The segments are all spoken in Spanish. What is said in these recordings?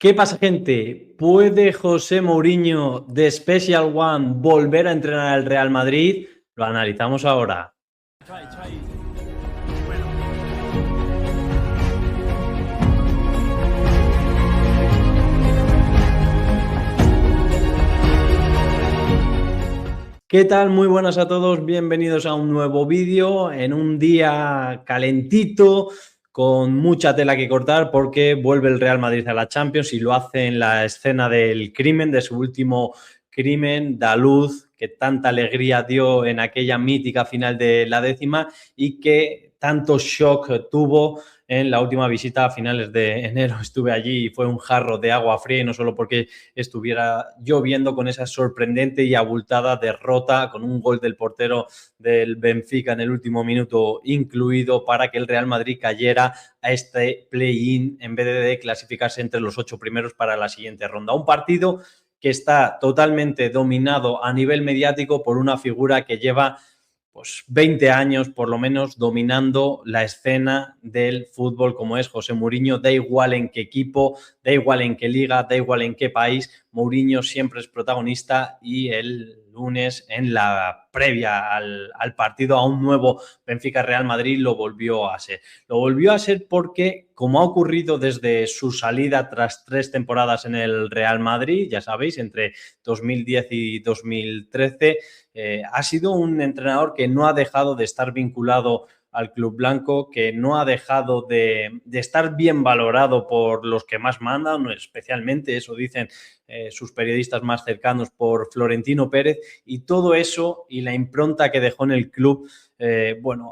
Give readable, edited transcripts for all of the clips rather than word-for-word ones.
¿Qué pasa, gente? ¿Puede José Mourinho de Special One volver a entrenar al Real Madrid? Lo analizamos ahora. ¿Qué tal? Muy buenas a todos, bienvenidos a un nuevo vídeo en un día calentito, con mucha tela que cortar porque vuelve el Real Madrid a la Champions y lo hace en la escena del crimen, de su último crimen, Daluz, que tanta alegría dio en aquella mítica final de la décima y que tanto shock tuvo en la última visita a finales de enero. Estuve allí y fue un jarro de agua fría, y no solo porque estuviera lloviendo, con esa sorprendente y abultada derrota, con un gol del portero del Benfica en el último minuto incluido, para que el Real Madrid cayera a este play-in en vez de clasificarse entre los 8 primeros para la siguiente ronda. Un partido que está totalmente dominado a nivel mediático por una figura que lleva 20 años por lo menos dominando la escena del fútbol, como es José Mourinho. Da igual en qué equipo, da igual en qué liga, da igual en qué país, Mourinho siempre es protagonista, y el lunes, en la previa al partido, a un nuevo Benfica-Real Madrid, lo volvió a ser. Lo volvió a ser porque, como ha ocurrido desde su salida tras 3 temporadas en el Real Madrid, ya sabéis, entre 2010 y 2013, ha sido un entrenador que no ha dejado de estar vinculado al club blanco, que no ha dejado de estar bien valorado por los que más mandan, especialmente, eso dicen sus periodistas más cercanos, por Florentino Pérez, y todo eso y la impronta que dejó en el club,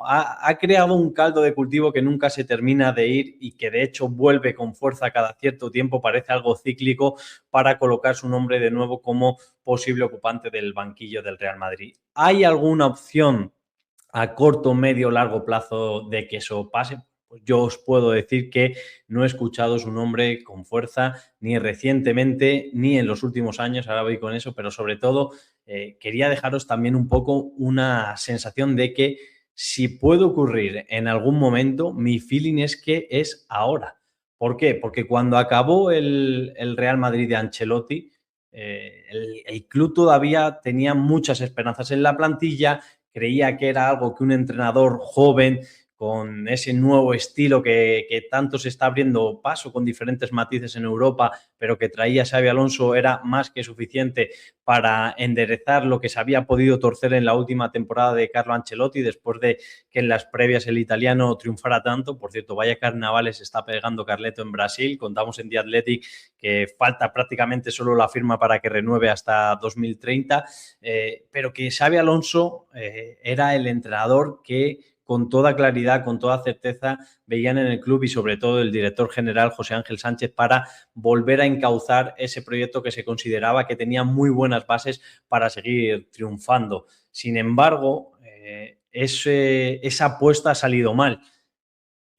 ha creado un caldo de cultivo que nunca se termina de ir y que de hecho vuelve con fuerza cada cierto tiempo, parece algo cíclico, para colocar su nombre de nuevo como posible ocupante del banquillo del Real Madrid. ¿Hay alguna opción a corto, medio, largo plazo de que eso pase? Pues yo os puedo decir que no he escuchado su nombre con fuerza ni recientemente ni en los últimos años. Ahora voy con eso, pero sobre todo quería dejaros también un poco una sensación de que, si puede ocurrir en algún momento, mi feeling es que es ahora. ¿Por qué? Porque cuando acabó el Real Madrid de Ancelotti, el club todavía tenía muchas esperanzas en la plantilla, creía que era algo que un entrenador joven, con ese nuevo estilo que tanto se está abriendo paso con diferentes matices en Europa, pero que traía Xabi Alonso, era más que suficiente para enderezar lo que se había podido torcer en la última temporada de Carlo Ancelotti, después de que en las previas el italiano triunfara tanto. Por cierto, vaya carnavales está pegando Carleto en Brasil. Contamos en The Athletic que falta prácticamente solo la firma para que renueve hasta 2030, pero que Xabi Alonso era el entrenador que con toda claridad, con toda certeza, veían en el club, y sobre todo el director general José Ángel Sánchez, para volver a encauzar ese proyecto que se consideraba que tenía muy buenas bases para seguir triunfando. Sin embargo, esa apuesta ha salido mal.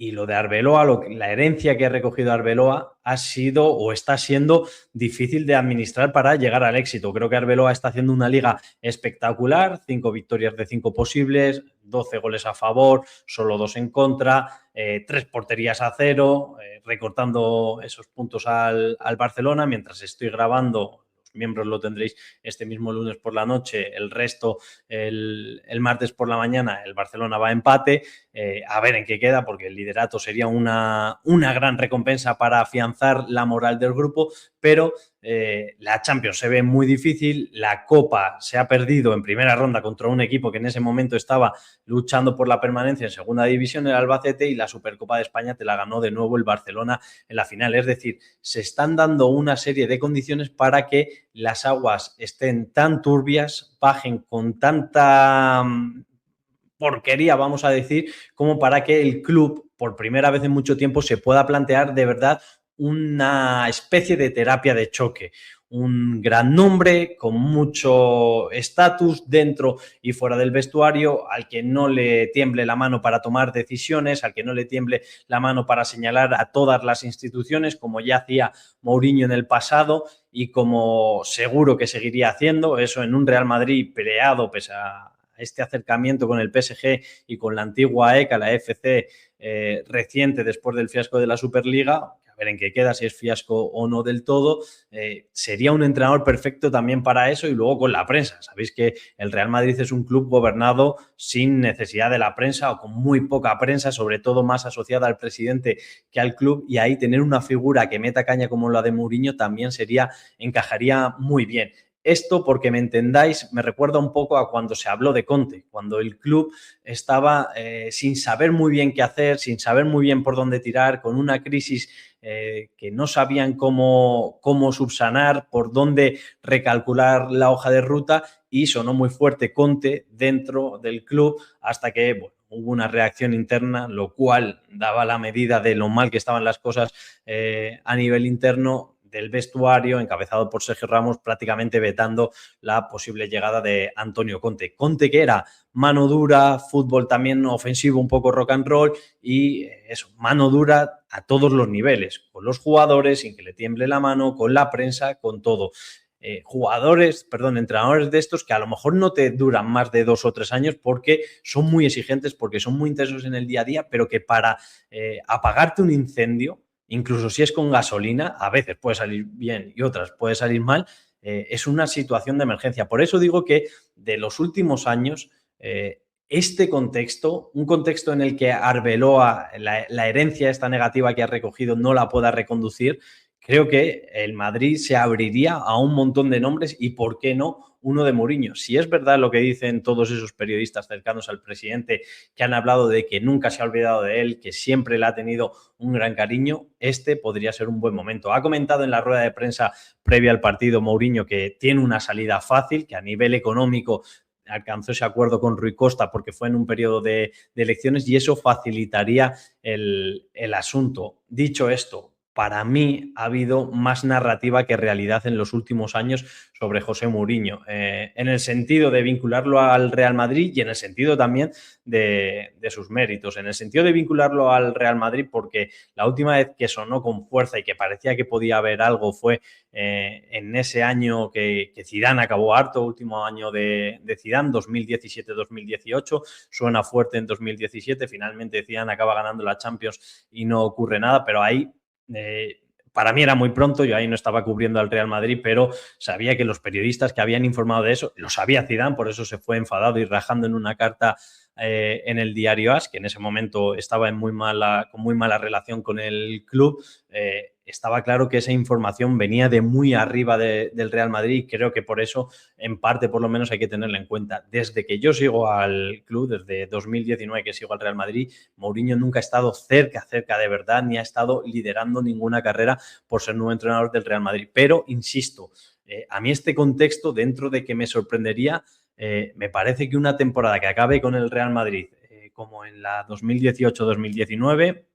Y lo de Arbeloa, la herencia que ha recogido Arbeloa, ha sido o está siendo difícil de administrar para llegar al éxito. Creo que Arbeloa está haciendo una liga espectacular, 5 victorias de 5 posibles, 12 goles a favor, solo 2 en contra, 3 porterías a 0, recortando esos puntos al Barcelona. Mientras estoy grabando, los miembros lo tendréis este mismo lunes por la noche, el resto el martes por la mañana, el Barcelona va a empate. A ver en qué queda, porque el liderato sería una gran recompensa para afianzar la moral del grupo, pero la Champions se ve muy difícil. La Copa se ha perdido en primera ronda contra un equipo que en ese momento estaba luchando por la permanencia en segunda división, el Albacete, y la Supercopa de España te la ganó de nuevo el Barcelona en la final. Es decir, se están dando una serie de condiciones para que las aguas estén tan turbias, bajen con tanta porquería, vamos a decir, como para que el club, por primera vez en mucho tiempo, se pueda plantear de verdad una especie de terapia de choque. Un gran nombre con mucho estatus dentro y fuera del vestuario, al que no le tiemble la mano para tomar decisiones, al que no le tiemble la mano para señalar a todas las instituciones, como ya hacía Mourinho en el pasado y como seguro que seguiría haciendo. Eso en un Real Madrid peleado, pese a este acercamiento con el PSG y con la antigua ECA, la FC, reciente, después del fiasco de la Superliga, que ver en qué queda, si es fiasco o no del todo, sería un entrenador perfecto también para eso. Y luego con la prensa. Sabéis que el Real Madrid es un club gobernado sin necesidad de la prensa o con muy poca prensa, sobre todo más asociada al presidente que al club, y ahí tener una figura que meta caña como la de Mourinho también encajaría muy bien. Esto, porque me entendáis, me recuerda un poco a cuando se habló de Conte, cuando el club estaba sin saber muy bien qué hacer, sin saber muy bien por dónde tirar, con una crisis que no sabían cómo subsanar, por dónde recalcular la hoja de ruta, y sonó muy fuerte Conte dentro del club hasta que, bueno, hubo una reacción interna, lo cual daba la medida de lo mal que estaban las cosas a nivel interno del vestuario, encabezado por Sergio Ramos, prácticamente vetando la posible llegada de Antonio Conte. Conte, que era mano dura, fútbol también ofensivo, un poco rock and roll, y eso, mano dura a todos los niveles, con los jugadores, sin que le tiemble la mano, con la prensa, con todo. Entrenadores de estos que a lo mejor no te duran más de 2 o 3 años porque son muy exigentes, porque son muy intensos en el día a día, pero que para apagarte un incendio, incluso si es con gasolina, a veces puede salir bien y otras puede salir mal, es una situación de emergencia. Por eso digo que de los últimos años, este contexto, un contexto en el que Arbeloa, la herencia esta negativa que ha recogido, no la pueda reconducir, creo que el Madrid se abriría a un montón de nombres y, ¿por qué no?, uno de Mourinho. Si es verdad lo que dicen todos esos periodistas cercanos al presidente, que han hablado de que nunca se ha olvidado de él, que siempre le ha tenido un gran cariño, este podría ser un buen momento. Ha comentado en la rueda de prensa previa al partido Mourinho que tiene una salida fácil, que a nivel económico alcanzó ese acuerdo con Rui Costa porque fue en un periodo de elecciones, y eso facilitaría el asunto. Dicho esto, para mí ha habido más narrativa que realidad en los últimos años sobre José Mourinho, en el sentido de vincularlo al Real Madrid y en el sentido también de sus méritos. En el sentido de vincularlo al Real Madrid, porque la última vez que sonó con fuerza y que parecía que podía haber algo fue en ese año que Zidane acabó harto, último año de Zidane, 2017-2018, suena fuerte en 2017, finalmente Zidane acaba ganando la Champions y no ocurre nada, pero ahí para mí era muy pronto, yo ahí no estaba cubriendo al Real Madrid, pero sabía que los periodistas que habían informado de eso, lo sabía Zidane, por eso se fue enfadado y rajando en una carta en el diario AS, que en ese momento estaba con muy mala relación con el club. Estaba claro que esa información venía de muy arriba del Real Madrid, y creo que por eso, en parte por lo menos, hay que tenerla en cuenta. Desde que yo sigo al club, desde 2019 que sigo al Real Madrid, Mourinho nunca ha estado cerca de verdad, ni ha estado liderando ninguna carrera por ser nuevo entrenador del Real Madrid. Pero, insisto, a mí este contexto, dentro de que me sorprendería, me parece que una temporada que acabe con el Real Madrid como en la 2018-2019,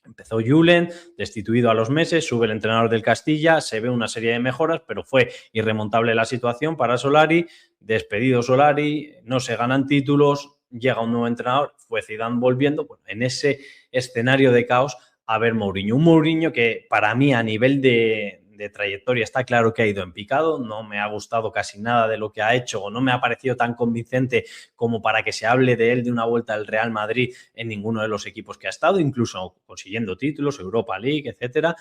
empezó Julen, destituido a los meses, sube el entrenador del Castilla, se ve una serie de mejoras, pero fue irremontable la situación para Solari, despedido Solari, no se ganan títulos, llega un nuevo entrenador, fue Zidane volviendo, bueno, en ese escenario de caos, a ver Mourinho. Un Mourinho que para mí a nivel de trayectoria está claro que ha ido en picado, no me ha gustado casi nada de lo que ha hecho o no me ha parecido tan convincente como para que se hable de él de una vuelta al Real Madrid en ninguno de los equipos que ha estado, incluso consiguiendo títulos, Europa League, etcétera,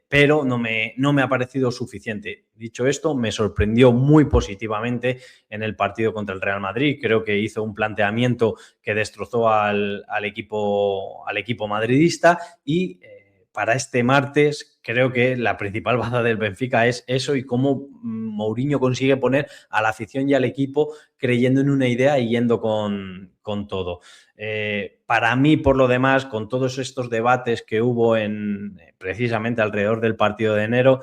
pero no me ha parecido suficiente. Dicho esto, me sorprendió muy positivamente en el partido contra el Real Madrid. Creo que hizo un planteamiento que destrozó al equipo madridista y para este martes creo que la principal baza del Benfica es eso, y cómo Mourinho consigue poner a la afición y al equipo creyendo en una idea y yendo con todo. Para mí, por lo demás, con todos estos debates que hubo precisamente alrededor del partido de enero,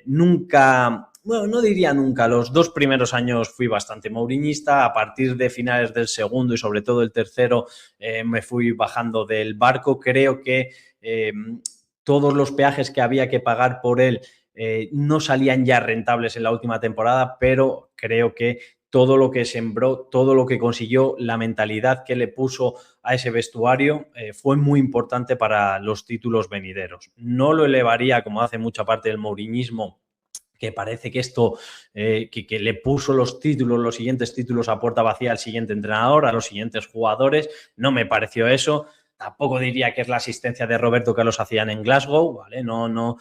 nunca... Bueno, no diría nunca, los 2 primeros años fui bastante mouriñista, a partir de finales del segundo y sobre todo el tercero me fui bajando del barco. Creo que todos los peajes que había que pagar por él no salían ya rentables en la última temporada, pero creo que todo lo que sembró, todo lo que consiguió, la mentalidad que le puso a ese vestuario fue muy importante para los títulos venideros. No lo elevaría, como hace mucha parte del mouriñismo, que parece que esto, que le puso los siguientes títulos a puerta vacía al siguiente entrenador, a los siguientes jugadores. No me pareció eso. Tampoco diría que es la asistencia de Roberto Carlos hacían en Glasgow, ¿vale? No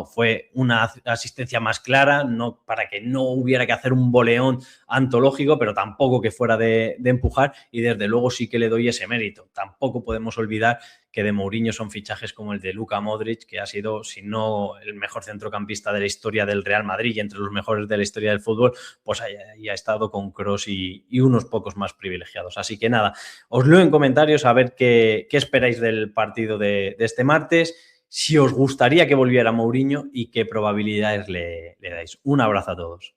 fue una asistencia más clara, no, para que no hubiera que hacer un boleón antológico, pero tampoco que fuera de empujar, y desde luego sí que le doy ese mérito. Tampoco podemos olvidar que de Mourinho son fichajes como el de Luka Modric, que ha sido, si no el mejor centrocampista de la historia del Real Madrid y entre los mejores de la historia del fútbol, pues ahí ha estado con Kroos y unos pocos más privilegiados. Así que nada, os leo en comentarios a ver qué esperáis del partido de este martes, si os gustaría que volviera Mourinho y qué probabilidades le dais. Un abrazo a todos.